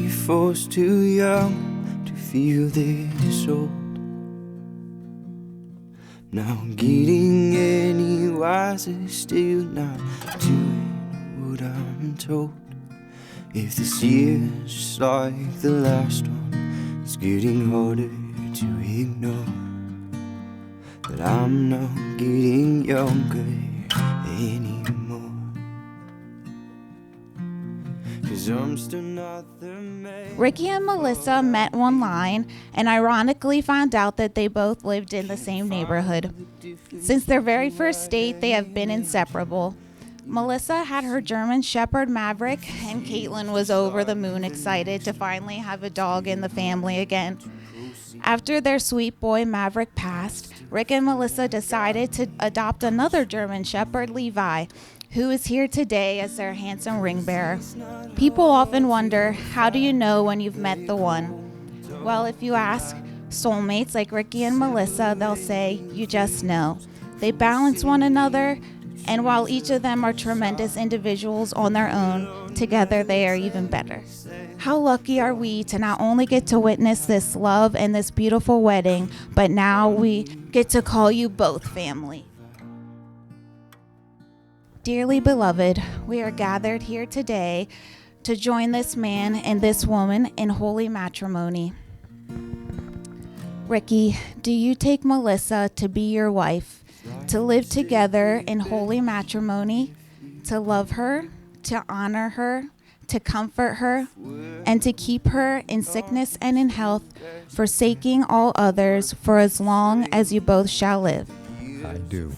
24's too young to feel this old. Now I'm getting any wiser, still not doing what I'm told. If this year's just like the last one, it's getting harder to ignore that I'm not getting younger anymore. 'Cause I'm still not the man. Ricky and Melissa met online and ironically found out that they both lived in the same neighborhood. Since their very first date, they have been inseparable. Melissa had her German Shepherd Maverick, and Caitlin was over the moon excited to finally have a dog in the family again. After their sweet boy Maverick passed, Rick and Melissa decided to adopt another German Shepherd, Levi, who is here today as their handsome ring bearer. People often wonder, how do you know when you've met the one? Well, if you ask soulmates like Ricky and Melissa, they'll say, you just know. They balance one another, and while each of them are tremendous individuals on their own, together they are even better. How lucky are we to not only get to witness this love and this beautiful wedding, but now we get to call you both family. Dearly beloved, we are gathered here today to join this man and this woman in holy matrimony. Ricky, do you take Melissa to be your wife, to live together in holy matrimony, to love her, to honor her, to comfort her, and to keep her in sickness and in health, forsaking all others for as long as you both shall live? I do.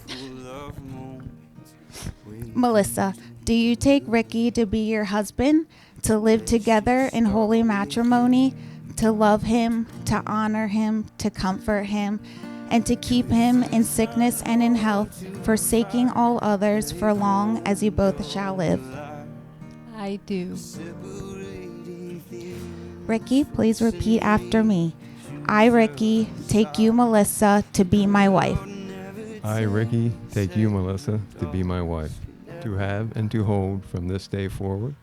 Melissa, do you take Ricky to be your husband, to live together in holy matrimony, to love him, to honor him, to comfort him, and to keep him in sickness and in health, forsaking all others for long as you both shall live? I do. Ricky, please repeat after me. I, Ricky, take you, Melissa, to be my wife. I, Ricky, take you, Melissa, to be my wife, to have and to hold from this day forward,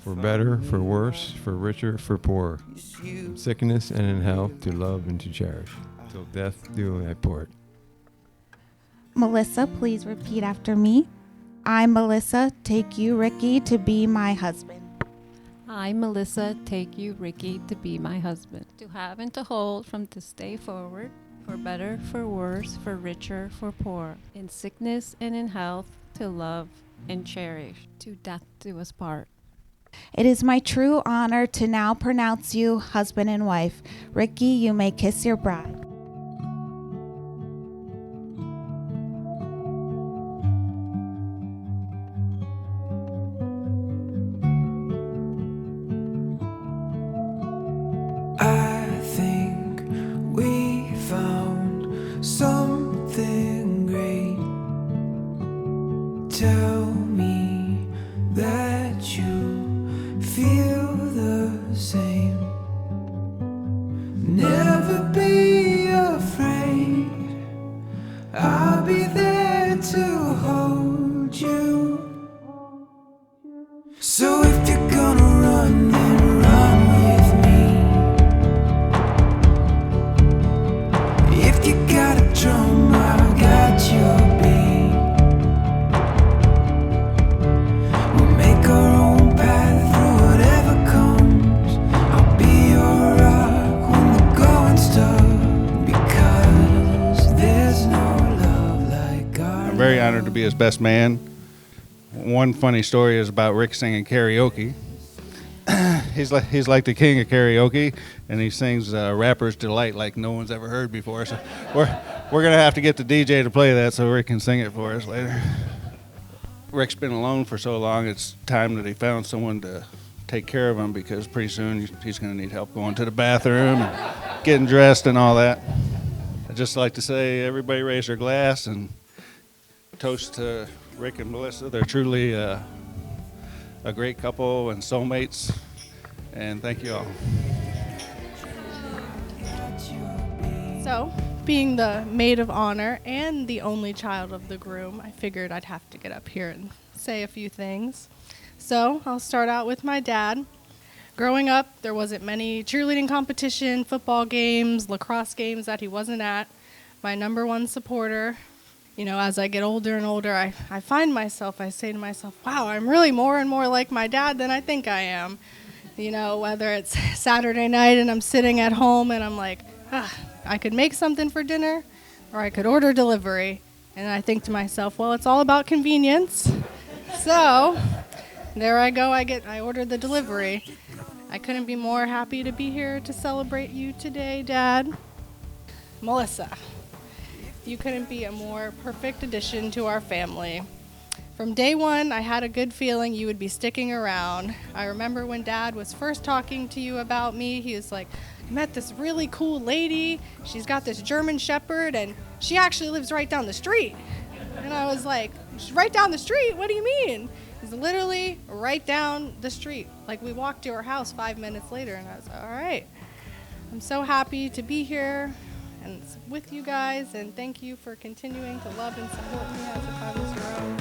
for better, for worse, for richer, for poorer, in sickness and in health, to love and to cherish, till death do I part. Melissa, please repeat after me. I, Melissa, take you, Ricky, to be my husband. I, Melissa, take you, Ricky, to be my husband, to have and to hold from this day forward, for better, for worse, for richer, for poor, in sickness and in health, to love and cherish, to death do us part. It is my true honor to now pronounce you husband and wife. Ricky, you may kiss your bride. I think we found something great. Tell me that you feel the same. Never be afraid. I'll be there to hold you. So if you're gonna run, then run with me. If you got a drum, I got your beat. We'll make our own path through whatever comes. I'll be your rock when the going's tough, because there's no love like ours. I'm very honored to be his best man. One funny story is about Rick singing karaoke. He's like the king of karaoke, and he sings Rapper's Delight like no one's ever heard before. So we're gonna have to get the DJ to play that so Rick can sing it for us later. Rick's been alone for so long, it's time that he found someone to take care of him, because pretty soon he's gonna need help going to the bathroom and getting dressed and all that. I'd just like to say everybody raise their glass and toast to Rick and Melissa. They're truly a great couple and soulmates, and thank you all. So, being the maid of honor and the only child of the groom, I figured I'd have to get up here and say a few things. So, I'll start out with my dad. Growing up, there wasn't many cheerleading competition, football games, lacrosse games that he wasn't at. My number one supporter. You know, as I get older and older, I find myself, I say to myself, wow, I'm really more and more like my dad than I think I am. You know, whether it's Saturday night and I'm sitting at home and I'm like, I could make something for dinner or I could order delivery. And I think to myself, well, it's all about convenience. So there I go, I ordered the delivery. I couldn't be more happy to be here to celebrate you today, Dad. Melissa, you couldn't be a more perfect addition to our family. From day one, I had a good feeling you would be sticking around. I remember when Dad was first talking to you about me, he was like, I met this really cool lady. She's got this German Shepherd, and she actually lives right down the street. And I was like, right down the street? What do you mean? He's literally right down the street. Like, we walked to her house 5 minutes later, and I was like, all right. I'm so happy to be here and with you guys, and thank you for continuing to love and support me as if I was your own.